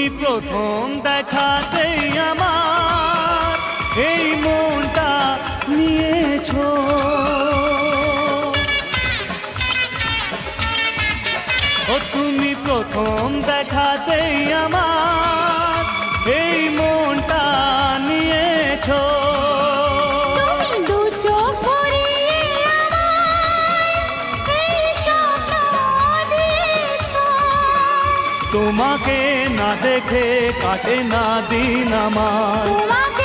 তুমি প্রথম দেখাতেই আমার এই মনটা নিয়েছো। ও তুমি প্রথম দেখাতেই আমার এই মনটা নিয়েছো। তুমি দু চোখ ভরিয়ে আমায় এই স্বপ্ন দিয়েছো। তোমাকে না দেখে কাটে না দিন আমার। তোমাকে